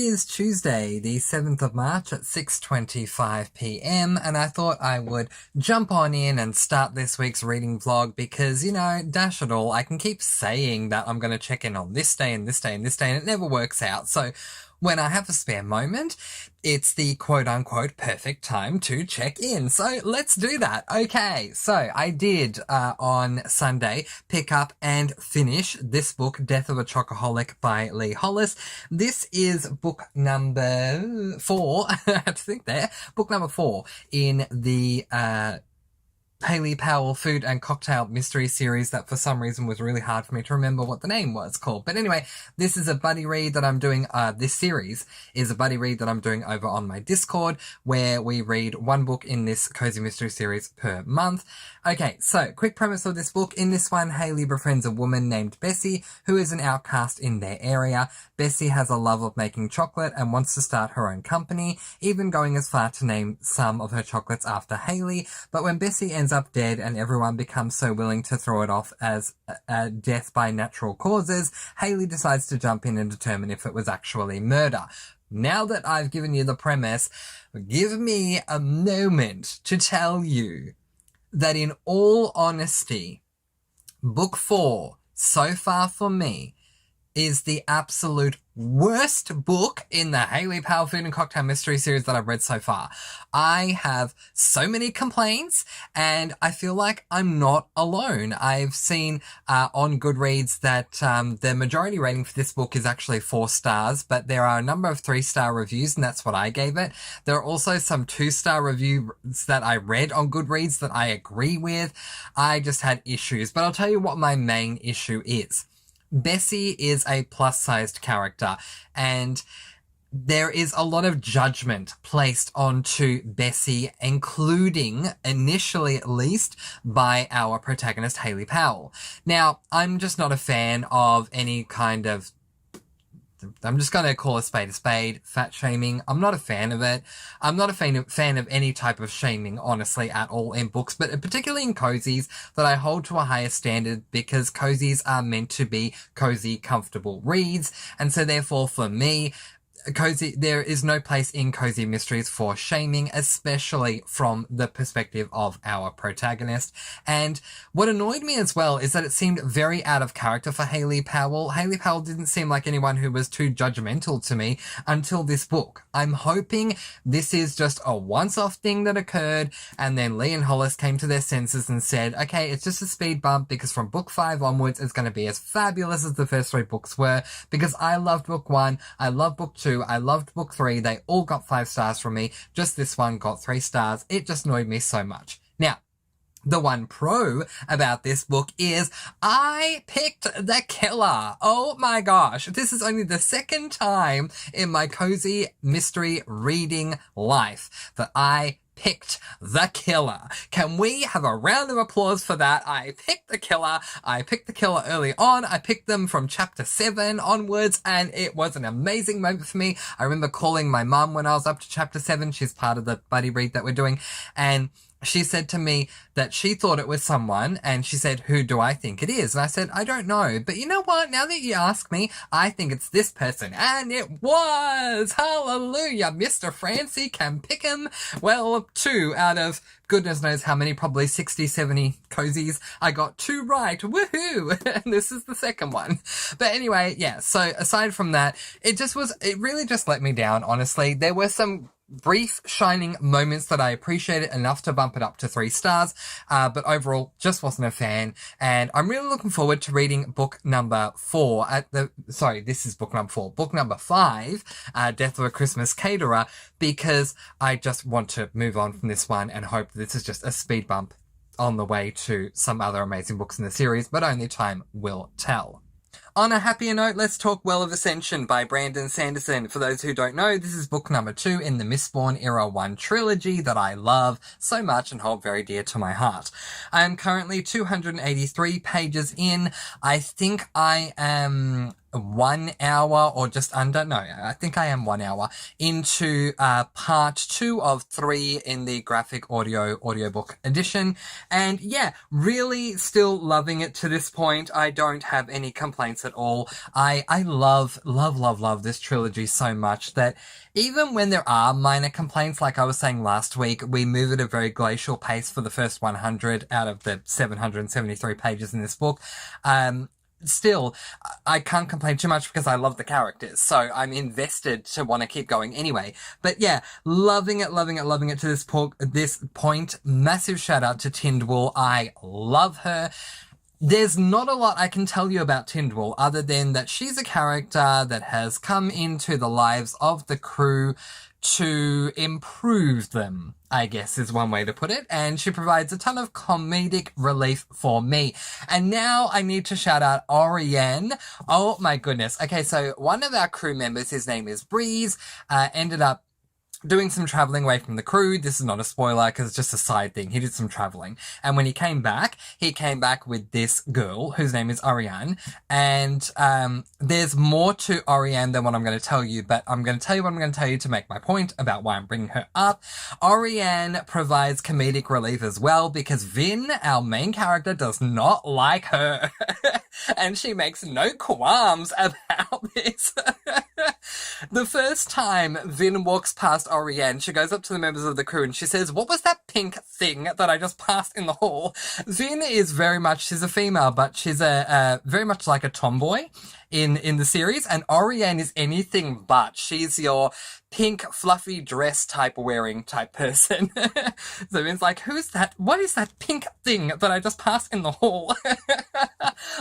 is Tuesday, the 7th of March at 6:25 p.m, and I thought I would jump on in and start this week's reading vlog because, dash it all, I can keep saying that I'm going to check in on this day and this day and this day, and it never works out. So when I have a spare moment, it's the quote-unquote perfect time to check in. So let's do that. Okay, so I did, on Sunday, pick up and finish this book, Death of a Chocoholic by Lee Hollis. This is book number 4, I had to think there, book number 4 in the, Haley Powell Food and Cocktail Mystery Series that for some reason was really hard for me to remember what the name was called. But anyway, this is a buddy read that I'm doing, this series is a buddy read that I'm doing over on my Discord, where we read one book in this Cozy Mystery Series per month. Okay, so quick premise of this book. In this one, Haley befriends a woman named Bessie, who is an outcast in their area. Bessie has a love of making chocolate and wants to start her own company, even going as far to name some of her chocolates after Haley. But when Bessie ends up dead and everyone becomes so willing to throw it off as a death by natural causes, Haley decides to jump in and determine if it was actually murder. Now that I've given you the premise, give me a moment to tell you that in all honesty, book 4, so far for me, is the absolute worst book in the Haley Powell Food and Cocktail Mystery Series that I've read so far. I have so many complaints, and I feel like I'm not alone. I've seen on Goodreads that the majority rating for this book is actually 4 stars, but there are a number of 3-star reviews, and that's what I gave it. There are also some 2-star reviews that I read on Goodreads that I agree with. I just had issues, but I'll tell you what my main issue is. Bessie is a plus-sized character, and there is a lot of judgment placed onto Bessie, including, initially at least, by our protagonist Haley Powell. Now, I'm just not a fan of any kind of, I'm just going to call a spade, fat shaming. I'm not a fan of it. I'm not a fan of any type of shaming, honestly, at all in books, but particularly in cozies that I hold to a higher standard because cozies are meant to be cozy, comfortable reads. And so therefore, for me, there is no place in cozy mysteries for shaming, especially from the perspective of our protagonist. And what annoyed me as well is that it seemed very out of character for Haley Powell. Haley Powell didn't seem like anyone who was too judgmental to me until this book. I'm hoping this is just a once-off thing that occurred, and then Lee and Hollis came to their senses and said, okay, it's just a speed bump because from book 5 onwards, it's going to be as fabulous as the first 3 books were, because I loved book 1, I loved book 2, I loved book 3. They all got 5 stars from me. Just this one got 3 stars. It just annoyed me so much. Now, the one pro about this book is I picked the killer. Oh my gosh. This is only the 2nd time in my cozy mystery reading life that I picked the killer. Can we have a round of applause for that? I picked the killer. I picked the killer early on. I picked them from chapter 7 onwards, and it was an amazing moment for me. I remember calling my mum when I was up to chapter 7. She's part of the buddy read that we're doing, and she said to me that she thought it was someone, and she said, who do I think it is? And I said, I don't know. But you know what? Now that you ask me, I think it's this person. And it was! Hallelujah! Mr. Francy can pick him. Well, 2 out of goodness knows how many, probably 60, 70 cozies. I got 2 right. Woohoo! And this is the 2nd one. But anyway, yeah, so aside from that, it really just let me down, honestly. There were some brief shining moments that I appreciated enough to bump it up to 3 stars, but overall just wasn't a fan, and I'm really looking forward to reading book number 4 this is book number 4. Book number 5, Death of a Christmas Caterer, because I just want to move on from this one and hope this is just a speed bump on the way to some other amazing books in the series, but only time will tell. On a happier note, let's talk Well of Ascension by Brandon Sanderson. For those who don't know, this is book number 2 in the Mistborn Era 1 trilogy that I love so much and hold very dear to my heart. I am currently 283 pages in. I think I am 1 hour or just under, no, I think I am 1 hour into part 2 of 3 in the graphic audiobook edition. And yeah, really still loving it to this point. I don't have any complaints at all. I love this trilogy so much that even when there are minor complaints, like I was saying last week, we move at a very glacial pace for the first 100 out of the 773 pages in this book. Still, I can't complain too much because I love the characters, so I'm invested to want to keep going anyway. But yeah, loving it to this point. Massive shout out to Tindwall. I love her. There's not a lot I can tell you about Tindwall other than that she's a character that has come into the lives of the crew to improve them, I guess is one way to put it, and she provides a ton of comedic relief for me. And now I need to shout out Oriane. Oh my goodness. Okay, so one of our crew members, his name is Breeze, ended up doing some traveling away from the crew. This is not a spoiler because it's just a side thing. He did some traveling. And when he came back with this girl whose name is Oriane. And there's more to Oriane than what I'm going to tell you, but I'm going to tell you what I'm going to tell you to make my point about why I'm bringing her up. Oriane provides comedic relief as well because Vin, our main character, does not like her. And she makes no qualms about this. The first time Vin walks past Oriane, she goes up to the members of the crew and she says, "What was that pink thing that I just passed in the hall?" Vin is she's a female, but she's a very much like a tomboy in the series, and Oriane is anything but. She's your pink fluffy dress wearing type person. So Vin's like, "Who's that? What is that pink thing that I just passed in the hall?"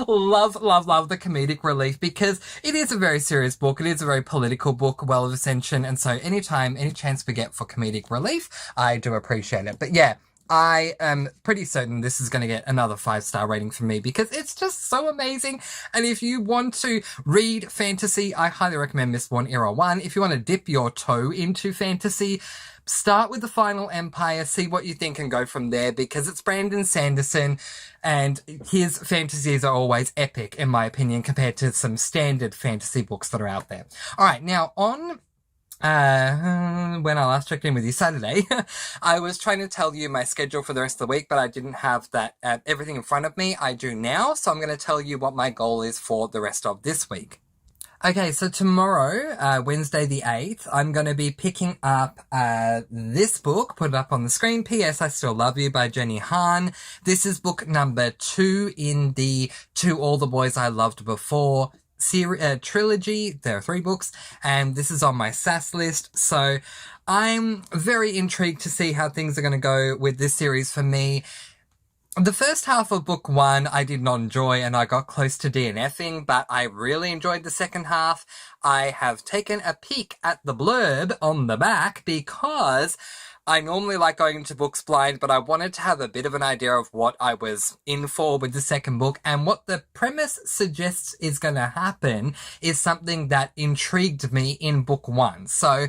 Love the comedic relief because it is a very serious book. It is a very political book, Well of Ascension, and so any chance we get for comedic relief, I do appreciate it. But yeah, I am pretty certain this is going to get another 5-star rating from me because it's just so amazing. And if you want to read fantasy, I highly recommend Mistborn Era 1. If you want to dip your toe into fantasy, start with The Final Empire, see what you think and go from there because it's Brandon Sanderson and his fantasies are always epic, in my opinion, compared to some standard fantasy books that are out there. All right, now on when I last checked in with you Saturday, I was trying to tell you my schedule for the rest of the week, but I didn't have that everything in front of me. I do now, so I'm going to tell you what my goal is for the rest of this week. Okay, so tomorrow, Wednesday the 8th, I'm going to be picking up this book, put it up on the screen, P.S. I Still Love You by Jenny Han. This is book number 2 in the To All the Boys I Loved Before trilogy. There are 3 books, and this is on my SAS list, so I'm very intrigued to see how things are going to go with this series for me. The first half of book 1 I did not enjoy and I got close to DNFing, but I really enjoyed the second half. I have taken a peek at the blurb on the back because I normally like going into books blind, but I wanted to have a bit of an idea of what I was in for with the second book, and what the premise suggests is going to happen is something that intrigued me in book 1. So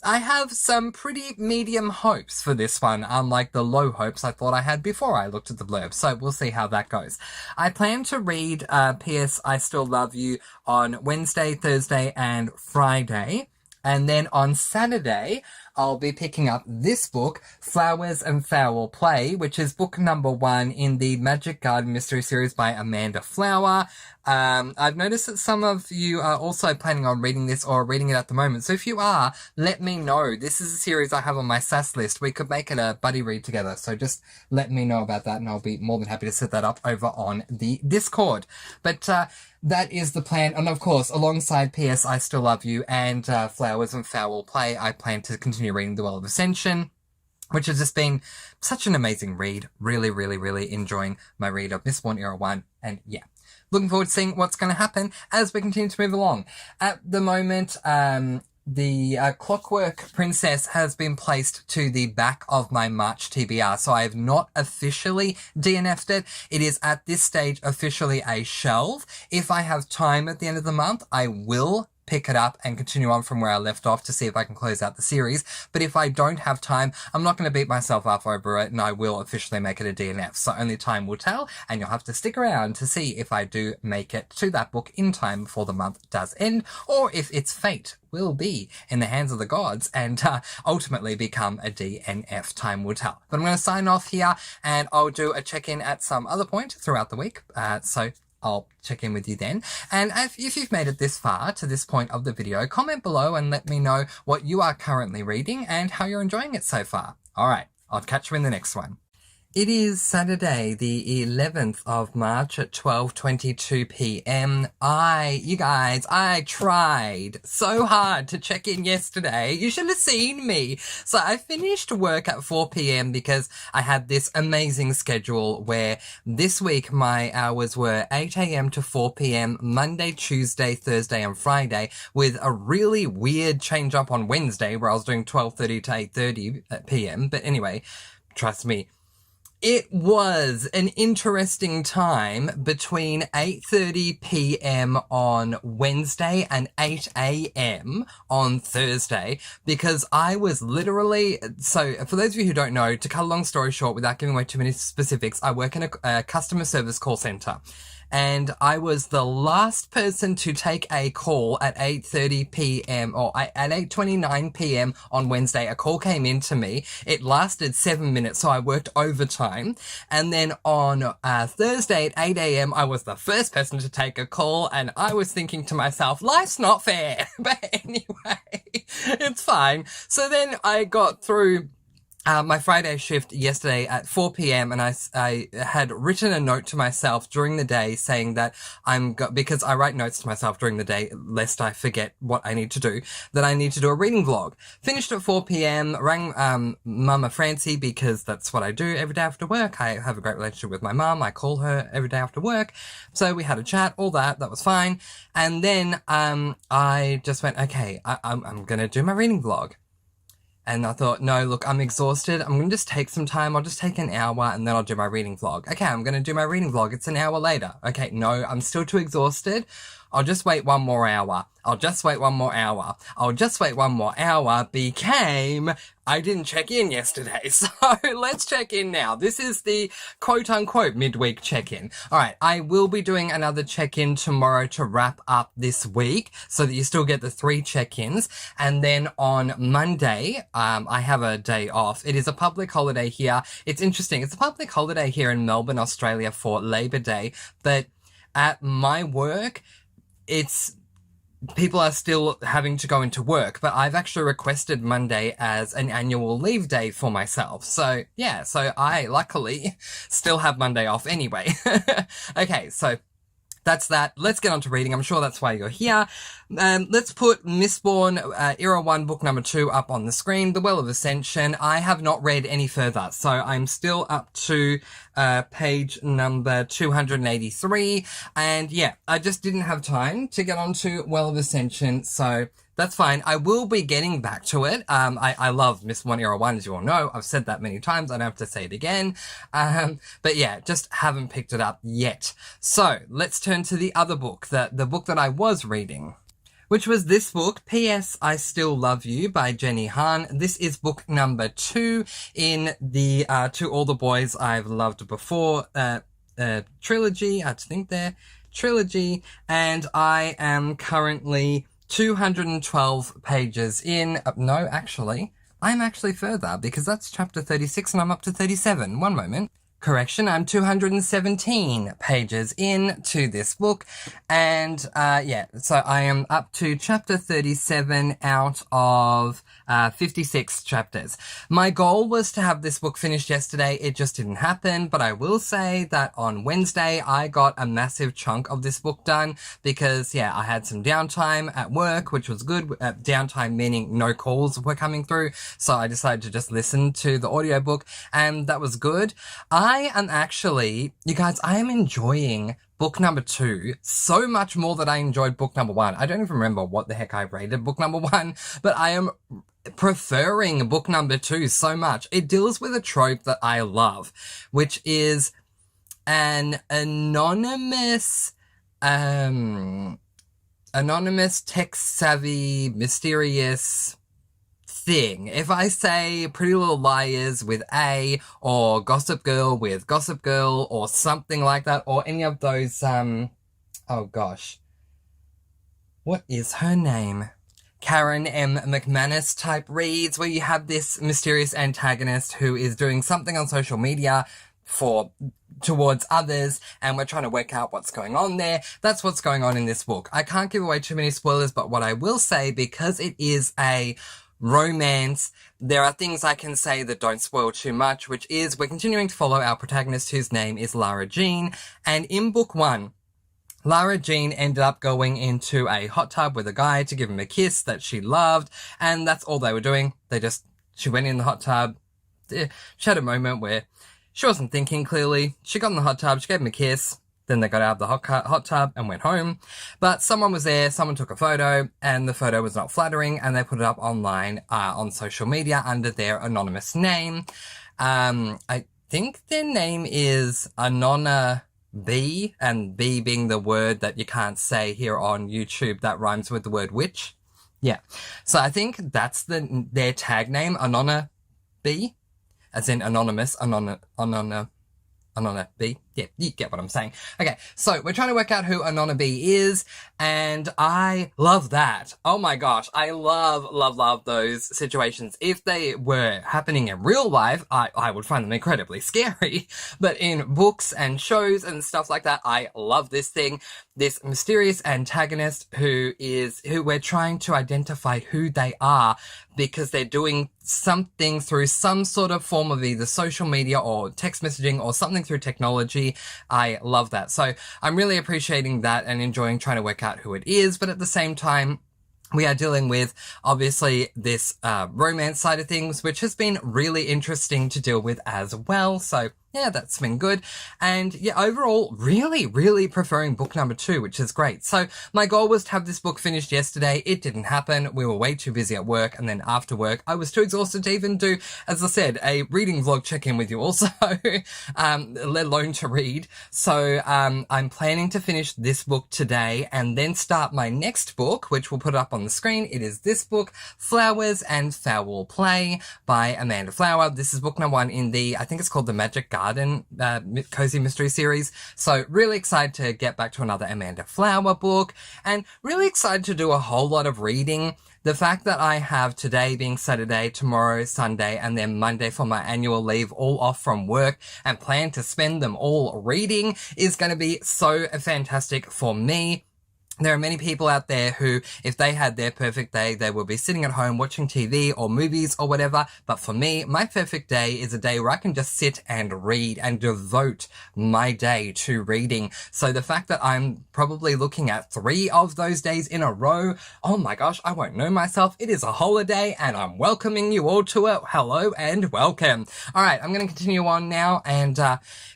I have some pretty medium hopes for this one, unlike the low hopes I thought I had before I looked at the blurb, so we'll see how that goes. I plan to read P.S. I Still Love You on Wednesday, Thursday, and Friday. And then on Saturday, I'll be picking up this book, Flowers and Foul Play, which is book number 1 in the Magic Garden Mystery Series by Amanda Flower. I've noticed that some of you are also planning on reading this or reading it at the moment. So if you are, let me know. This is a series I have on my SAS list. We could make it a buddy read together. So just let me know about that and I'll be more than happy to set that up over on the Discord. But that is the plan. And of course, alongside P.S. I Still Love You and Flowers and Foul Play, I plan to continue reading The Well of Ascension, which has just been such an amazing read. Really enjoying my read of Mistborn Era 1. And yeah, looking forward to seeing what's going to happen as we continue to move along. At the moment, the Clockwork Princess has been placed to the back of my March TBR, so I have not officially DNF'd it. It is at this stage officially a shelve. If I have time at the end of the month, I will pick it up and continue on from where I left off to see if I can close out the series. But if I don't have time, I'm not going to beat myself up over it, and I will officially make it a DNF. So only time will tell, and you'll have to stick around to see if I do make it to that book in time before the month does end, or if its fate will be in the hands of the gods and ultimately become a DNF. Time will tell. But I'm going to sign off here, and I'll do a check-in at some other point throughout the week. So I'll check in with you then. And if you've made it this far to this point of the video, comment below and let me know what you are currently reading and how you're enjoying it so far. All right, I'll catch you in the next one. It is Saturday, the 11th of March at 12:22 p.m. You guys, I tried so hard to check in yesterday. You should have seen me. So I finished work at 4 p.m. because I had this amazing schedule where this week my hours were 8 a.m. to 4 p.m. Monday, Tuesday, Thursday and Friday, with a really weird change up on Wednesday where I was doing 12:30 to 8:30 p.m. But anyway, trust me, it was an interesting time between 8:30 p.m. on Wednesday and 8 a.m. on Thursday, because I was literally, so for those of you who don't know, to cut a long story short without giving away too many specifics, I work in a customer service call center. And I was the last person to take a call at 8:30 p.m. or at 8:29 p.m. on Wednesday. A call came in to me. It lasted 7 minutes, so I worked overtime. And then on Thursday at 8 a.m., I was the first person to take a call, and I was thinking to myself, life's not fair. But anyway, it's fine. So then I got through my Friday shift yesterday at 4 p.m. and I had written a note to myself during the day saying that because I write notes to myself during the day lest I forget what I need to do, that I need to do a reading vlog. Finished at 4 p.m, rang Mama Francy because that's what I do every day after work. I have a great relationship with my mum. I call her every day after work. So we had a chat, all that was fine. And then I just went, okay, I'm going to do my reading vlog. And I thought, no, look, I'm exhausted. I'm going to just take some time. I'll just take an hour and then I'll do my reading vlog. Okay, I'm going to do my reading vlog. It's an hour later. Okay, no, I'm still too exhausted. I'll just wait one more hour. I'll just wait one more hour. I'll just wait one more hour became, I didn't check in yesterday. So let's check in now. This is the quote unquote midweek check-in. All right. I will be doing another check-in tomorrow to wrap up this week so that you still get the 3 check-ins. And then on Monday, I have a day off. It is a public holiday here. It's interesting. It's a public holiday here in Melbourne, Australia for Labor Day, but at my work, people are still having to go into work, but I've actually requested Monday as an annual leave day for myself. So yeah, so I luckily still have Monday off anyway. Okay, so that's that. Let's get on to reading. I'm sure that's why you're here. Let's put Mistborn Era 1 book number 2 up on the screen, The Well of Ascension. I have not read any further, so I'm still up to page number 283. And yeah, I just didn't have time to get onto Well of Ascension, so that's fine. I will be getting back to it. I love Mistborn Era 1, as you all know. I've said that many times. I don't have to say it again. But yeah, just haven't picked it up yet. So let's turn to the other book, the book that I was reading, which was this book, P.S. I Still Love You by Jenny Han. This is book number 2 in the To All the Boys I've Loved Before trilogy. I think they're trilogy. And I am currently 212 pages in. No, actually, I'm actually further because that's chapter 36 and I'm up to 37. One moment. Correction, I'm 217 pages into this book, and yeah, so I am up to chapter 37 out of 56 chapters. My goal was to have this book finished yesterday. It just didn't happen, but I will say that on Wednesday I got a massive chunk of this book done because, yeah, I had some downtime at work, which was good. Downtime meaning no calls were coming through, so I decided to just listen to the audiobook, and that was good. I am actually, you guys, I am enjoying book number 2 so much more than I enjoyed book number 1. I don't even remember what the heck I rated book number 1, but I am preferring book number 2 so much. It deals with a trope that I love, which is an anonymous, anonymous, tech-savvy, mysterious thing. If I say Pretty Little Liars with A, or Gossip Girl with Gossip Girl, or something like that, or any of those, oh gosh. What is her name? Karen M. McManus type reads, where you have this mysterious antagonist who is doing something on social media towards others, and we're trying to work out what's going on there. That's what's going on in this book. I can't give away too many spoilers, but what I will say, because it is a romance, there are things I can say that don't spoil too much, which is we're continuing to follow our protagonist, whose name is Lara Jean, and in book 1, Lara Jean ended up going into a hot tub with a guy to give him a kiss that she loved, and that's all they were doing. She went in the hot tub, she had a moment where she wasn't thinking clearly, she got in the hot tub, she gave him a kiss, then they got out of the hot tub and went home. But someone was there, someone took a photo, and the photo was not flattering, and they put it up online on social media under their anonymous name. I think their name is Anona B, and B being the word that you can't say here on YouTube that rhymes with the word witch. Yeah. So I think that's their tag name, Anona B, as in anonymous, Anona B. Yeah, you get what I'm saying. Okay, so we're trying to work out who Anona B is, and I love that. Oh my gosh, I love those situations. If they were happening in real life, I would find them incredibly scary. But in books and shows and stuff like that, I love this thing. This mysterious antagonist who we're trying to identify who they are, because they're doing something through some sort of form of either social media or text messaging or something through technology. I love that. So I'm really appreciating that and enjoying trying to work out who it is, but at the same time, we are dealing with, obviously, this romance side of things, which has been really interesting to deal with as well. So yeah, that's been good. And yeah, overall, really preferring book number 2, which is great. So my goal was to have this book finished yesterday. It didn't happen. We were way too busy at work. And then after work, I was too exhausted to even do, as I said, a reading vlog check-in with you also, let alone to read. So I'm planning to finish this book today and then start my next book, which we'll put up on the screen. It is this book, Flowers and Foul Play by Amanda Flower. This is book number 1 in I think it's called the Magic Garden Cozy Mystery Series. So really excited to get back to another Amanda Flower book, and really excited to do a whole lot of reading. The fact that I have today being Saturday, tomorrow Sunday, and then Monday for my annual leave all off from work, and plan to spend them all reading, is going to be so fantastic for me. There are many people out there who, if they had their perfect day, they would be sitting at home watching TV or movies or whatever. But for me, my perfect day is a day where I can just sit and read and devote my day to reading. So the fact that I'm probably looking at 3 of those days in a row, oh my gosh, I won't know myself. It is a holiday, and I'm welcoming you all to it. Hello and welcome. All right, I'm going to continue on now and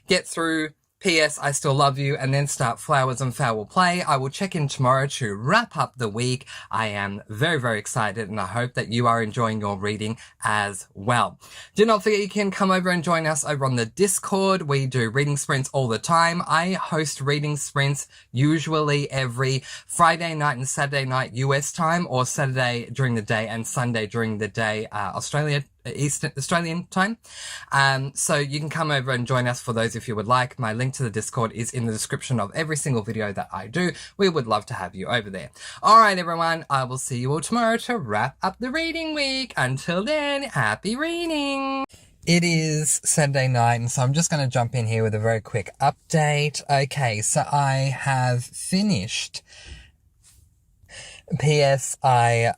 get through P.S. I Still Love You, and then start Flowers and Foul Play. I will check in tomorrow to wrap up the week. I am very excited, and I hope that you are enjoying your reading as well. Do not forget you can come over and join us over on the Discord. We do reading sprints all the time. I host reading sprints usually every Friday night and Saturday night US time, or Saturday during the day and Sunday during the day Eastern Australian time. So you can come over and join us for those if you would like. My link to the Discord is in the description of every single video that I do. We would love to have you over there. Alright everyone, I will see you all tomorrow to wrap up the reading week. Until then, happy reading! It is Saturday night, and so I'm just going to jump in here with a very quick update. Okay, so I have finished P.S. I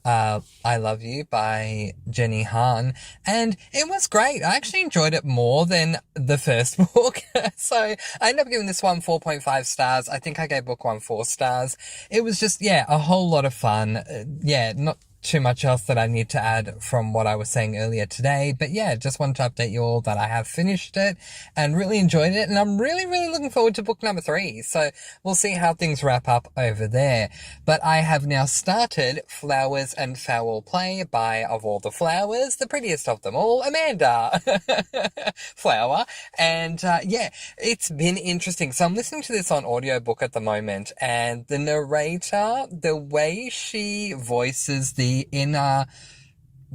Love You by Jenny Han, and it was great. I actually enjoyed it more than the first book. So I ended up giving this one 4.5 stars. I think I gave book 1 4 stars. It was just, yeah, a whole lot of fun. Yeah, not too much else that I need to add from what I was saying earlier today. But yeah, just wanted to update you all that I have finished it and really enjoyed it. And I'm really, really looking forward to book number 3. So we'll see how things wrap up over there. But I have now started Flowers and Foul Play by, of all the flowers, the prettiest of them all, Amanda Flower. And yeah, it's been interesting. So I'm listening to this on audiobook at the moment, and the narrator, the way she voices the inner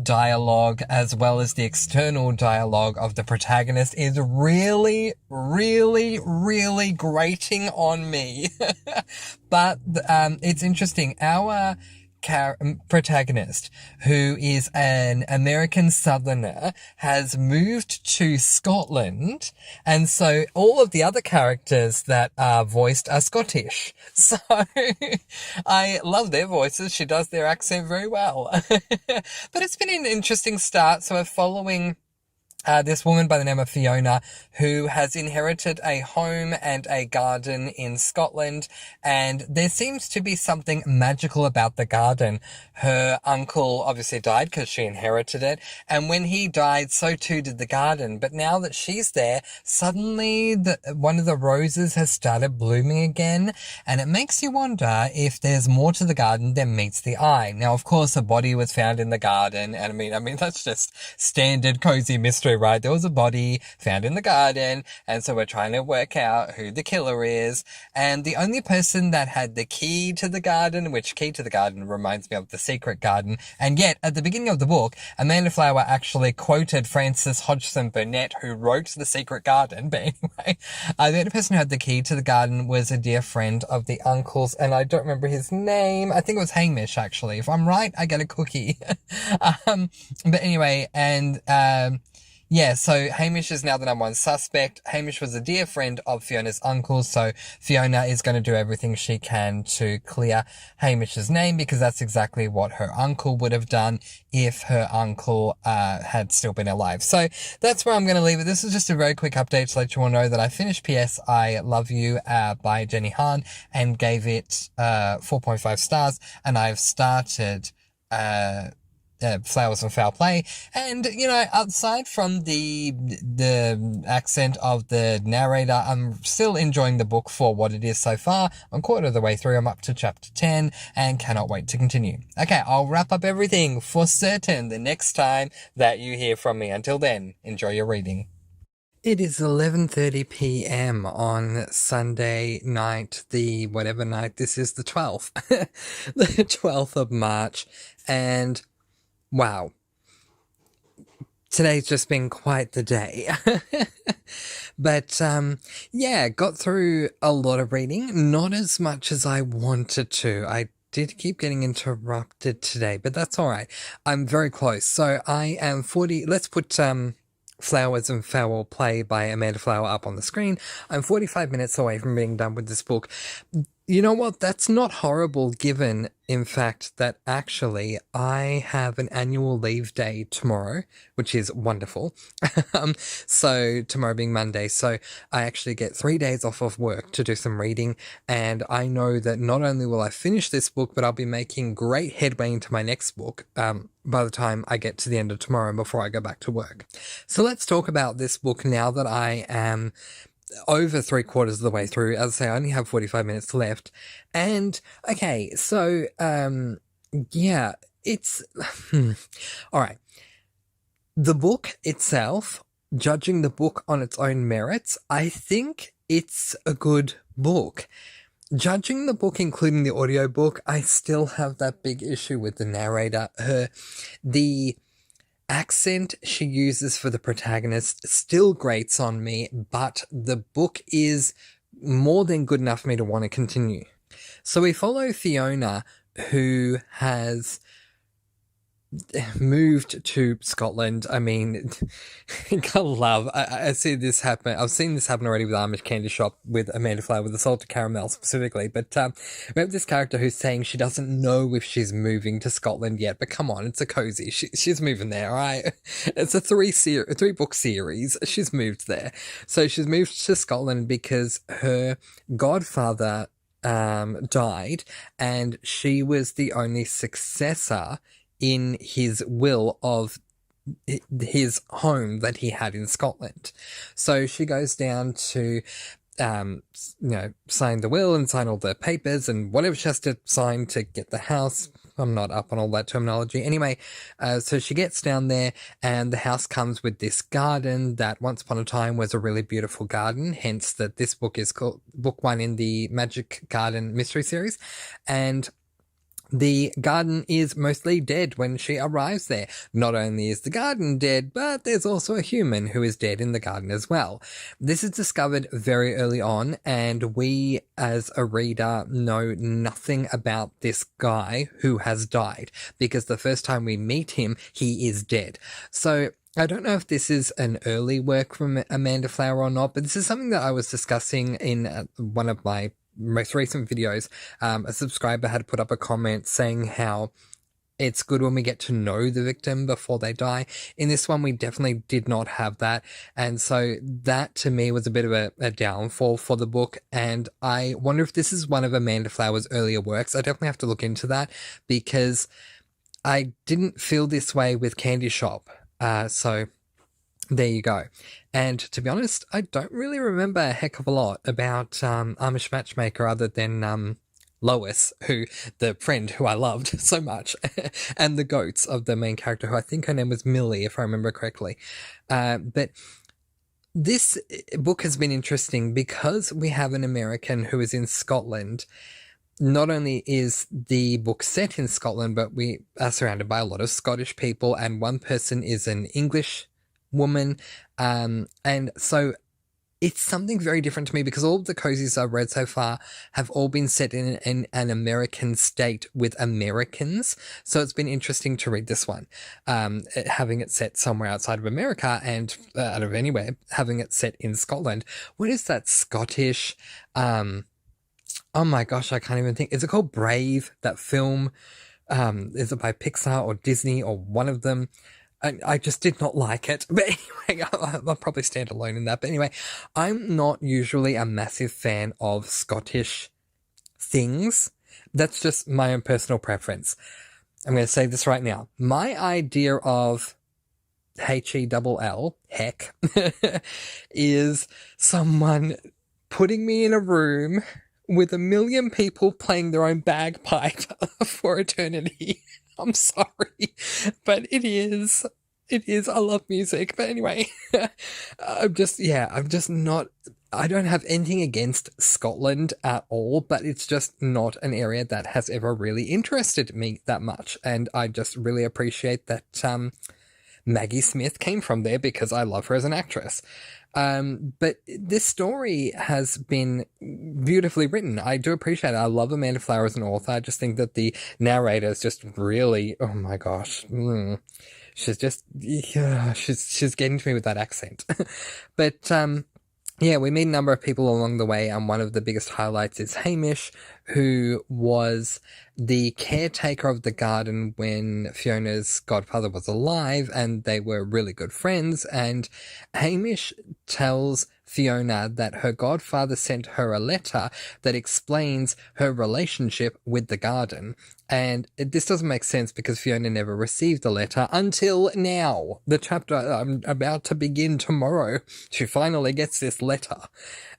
dialogue as well as the external dialogue of the protagonist is really, really, really grating on me. But it's interesting. Our protagonist, who is an American Southerner, has moved to Scotland, and so all of the other characters that are voiced are Scottish. So I love their voices. She does their accent very well. But it's been an interesting start. So we're following this woman by the name of Fiona, who has inherited a home and a garden in Scotland, and there seems to be something magical about the garden. Her uncle obviously died because she inherited it, and when he died, so too did the garden. But now that she's there, suddenly one of the roses has started blooming again, and it makes you wonder if there's more to the garden than meets the eye. Now, of course, a body was found in the garden, and I mean that's just standard cozy mystery, right? There was a body found in the garden, and so we're trying to work out who the killer is. And the only person that had the key to the garden, which key to the garden reminds me of the secret garden, and yet at the beginning of the book, Amanda Flower actually quoted Francis Hodgson Burnett, who wrote The Secret Garden. But anyway, the only person who had the key to the garden was a dear friend of the uncle's, and I don't remember his name. I think it was Hamish, actually. If I'm right, I get a cookie. But anyway, and yeah, so Hamish is now the number 1 suspect. Hamish was a dear friend of Fiona's uncle, so Fiona is going to do everything she can to clear Hamish's name, because that's exactly what her uncle would have done if her uncle had still been alive. So that's where I'm going to leave it. This is just a very quick update to let you all know that I finished P.S. I Love You by Jenny Han and gave it 4.5 stars, and I've started Flowers and Foul Play, and you know, outside from the accent of the narrator, I'm still enjoying the book for what it is so far. I'm a quarter of the way through. I'm up to chapter 10 and cannot wait to continue. Okay, I'll wrap up everything for certain the next time that you hear from me. Until then, enjoy your reading. It is 11:30 p.m. on Sunday night, the whatever night this is, the 12th. The 12th of March, and wow, today's just been quite the day. But yeah, got through a lot of reading, not as much as I wanted to. I did keep getting interrupted today, but that's all right. I'm very close. So I am 40, let's put Flowers and Foul Play by Amanda Flower up on the screen. I'm 45 minutes away from being done with this book. You know what? That's not horrible, given, in fact, that actually I have an annual leave day tomorrow, which is wonderful. So tomorrow being Monday, so I actually get 3 days off of work to do some reading, and I know that not only will I finish this book, but I'll be making great headway into my next book by the time I get to the end of tomorrow and before I go back to work. So let's talk about this book now that I am over 3/4 of the way through. As I say, I only have 45 minutes left. And okay, so yeah, it's all right. The book itself, judging the book on its own merits, I think it's a good book. Judging the book, including the audiobook, I still have that big issue with the narrator. The accent she uses for the protagonist still grates on me, but the book is more than good enough for me to want to continue. So we follow Fiona, who has moved to Scotland. I mean, I see this happen. I've seen this happen already with Amish Candy Shop with Amanda Flower, with the salted caramel specifically. But we have this character who's saying she doesn't know if she's moving to Scotland yet. But come on, it's a cozy. She's moving there, all right? It's a 3-book series. She's moved there. So she's moved to Scotland because her godfather died, and she was the only successor in his will of his home that he had in Scotland. So she goes down to sign the will and sign all the papers and whatever she has to sign to get the house. I'm not up on all that terminology. Anyway, so she gets down there and the house comes with this garden that once upon a time was a really beautiful garden, hence that this book is called book 1 in the Magic Garden mystery series. And the garden is mostly dead when she arrives there. Not only is the garden dead, but there's also a human who is dead in the garden as well. This is discovered very early on, and we, as a reader, know nothing about this guy who has died, because the first time we meet him, he is dead. So I don't know if this is an early work from Amanda Flower or not, but this is something that I was discussing in one of my most recent videos. A subscriber had put up a comment saying how it's good when we get to know the victim before they die. In this one, we definitely did not have that. And so that to me was a bit of a downfall for the book. And I wonder if this is one of Amanda Flower's earlier works. I definitely have to look into that, because I didn't feel this way with Candy Shop. So there you go. And to be honest, I don't really remember a heck of a lot about Amish Matchmaker other than Lois, the friend who I loved so much, and the goats of the main character, who I think her name was Millie, if I remember correctly. But this book has been interesting because we have an American who is in Scotland. Not only is the book set in Scotland, but we are surrounded by a lot of Scottish people, and one person is an English woman. And so it's something very different to me, because all of the cozies I've read so far have all been set in an American state with Americans. So it's been interesting to read this one, having it set somewhere outside of America and out of anywhere, having it set in Scotland. What is that Scottish? Oh my gosh, I can't even think. Is it called Brave? That film? Is it by Pixar or Disney or one of them? I just did not like it. But anyway, I'll probably stand alone in that. But anyway, I'm not usually a massive fan of Scottish things. That's just my own personal preference. I'm going to say this right now. My idea of HELL, heck, is someone putting me in a room with a million people playing their own bagpipe for eternity. I'm sorry, but it is. I love music. But anyway, I'm just not, I don't have anything against Scotland at all, but it's just not an area that has ever really interested me that much. And I just really appreciate that Maggie Smith came from there, because I love her as an actress. But this story has been beautifully written. I do appreciate it. I love Amanda Flower as an author. I just think that the narrator is just really, oh my gosh. She's just, she's getting to me with that accent. But, yeah, we meet a number of people along the way, and one of the biggest highlights is Hamish, who was the caretaker of the garden when Fiona's godfather was alive, and they were really good friends. And Hamish tells Fiona that her godfather sent her a letter that explains her relationship with the garden. And this doesn't make sense, because Fiona never received the letter until now. The chapter I'm about to begin tomorrow, she finally gets this letter.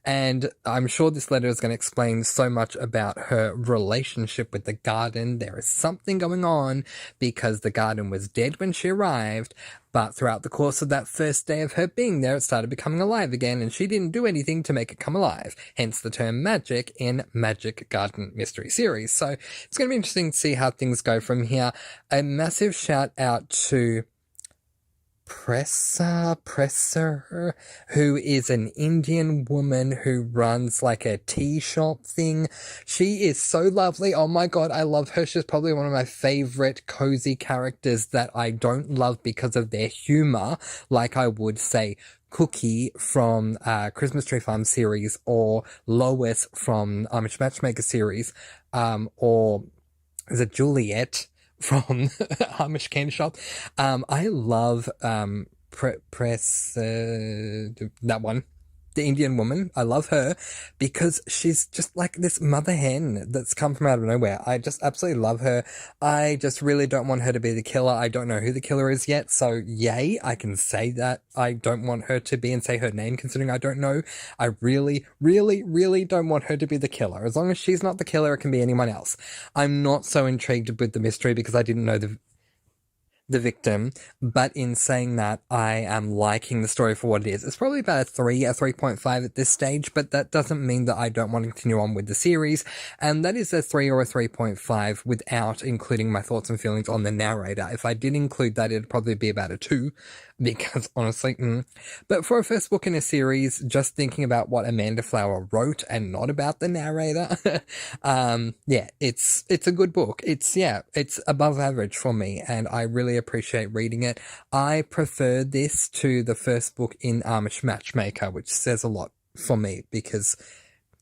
And I'm sure this letter is going to explain so much about her relationship with the garden. There is something going on, because the garden was dead when she arrived, but throughout the course of that first day of her being there, it started becoming alive again, and she didn't do anything to make it come alive. Hence the term magic in Magic Garden Mystery Series. So it's going to be interesting to see how things go from here. A massive shout out to Presser, who is an Indian woman who runs like a tea shop thing. She is so lovely. Oh my god, I love her. She's probably one of my favorite cozy characters that I don't love because of their humor, like I would say Cookie from Christmas Tree Farm series, or Lois from Amish Matchmaker series, or is it Juliet from Amish Candy Shop. I love that one. the Indian woman. I love her because she's just like this mother hen that's come from out of nowhere. I just absolutely love her. I just really don't want her to be the killer. I don't know who the killer is yet, so yay, I can say that. I don't want her to be and say her name, considering I don't know. I really, really, really don't want her to be the killer. As long as she's not the killer, it can be anyone else. I'm not so intrigued with the mystery because I didn't know the victim, but in saying that, I am liking the story for what it is. It's probably about a 3.5 at this stage, but that doesn't mean that I don't want to continue on with the series, and that is a 3 or a 3.5 without including my thoughts and feelings on the narrator. If I did include that, it'd probably be about a 2, because honestly, But for a first book in a series, just thinking about what Amanda Flower wrote and not about the narrator, yeah, it's a good book. It's above average for me, and I really appreciate reading it. I prefer this to the first book in Amish Matchmaker, which says a lot for me because,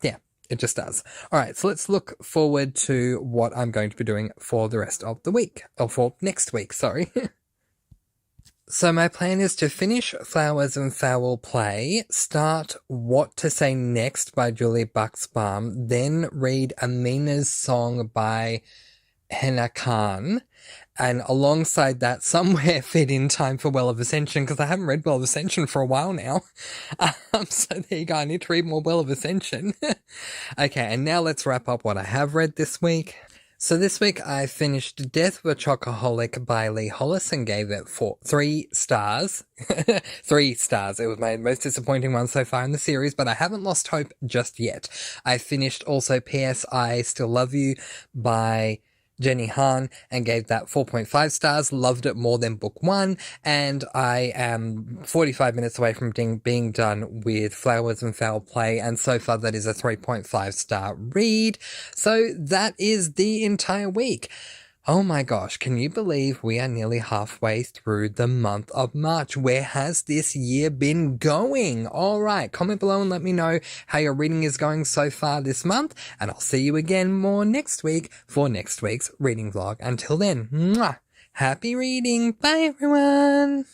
yeah, it just does. All right, so let's look forward to what I'm going to be doing for the rest of the week, or for next week, sorry. So my plan is to finish Flowers and Foul Play, start What to Say Next by Julie Buxbaum, then read Amina's Song by Henna Khan, and alongside that somewhere fit in Time for Well of Ascension, because I haven't read Well of Ascension for a while now. So there you go, I need to read more Well of Ascension. Okay, and now let's wrap up what I have read this week. So this week I finished Death of a Chocoholic by Lee Hollis and gave it 3 stars. 3 stars. It was my most disappointing one so far in the series, but I haven't lost hope just yet. I finished also P.S. I Still Love You by Jenny Han and gave that 4.5 stars, loved it more than book 1, and I am 45 minutes away from being done with Flowers and Foul Play, and so far that is a 3.5 star read. So that is the entire week. Oh my gosh, can you believe we are nearly halfway through the month of March? Where has this year been going? All right, comment below and let me know how your reading is going so far this month, and I'll see you again more next week for next week's reading vlog. Until then, mwah, happy reading. Bye, everyone.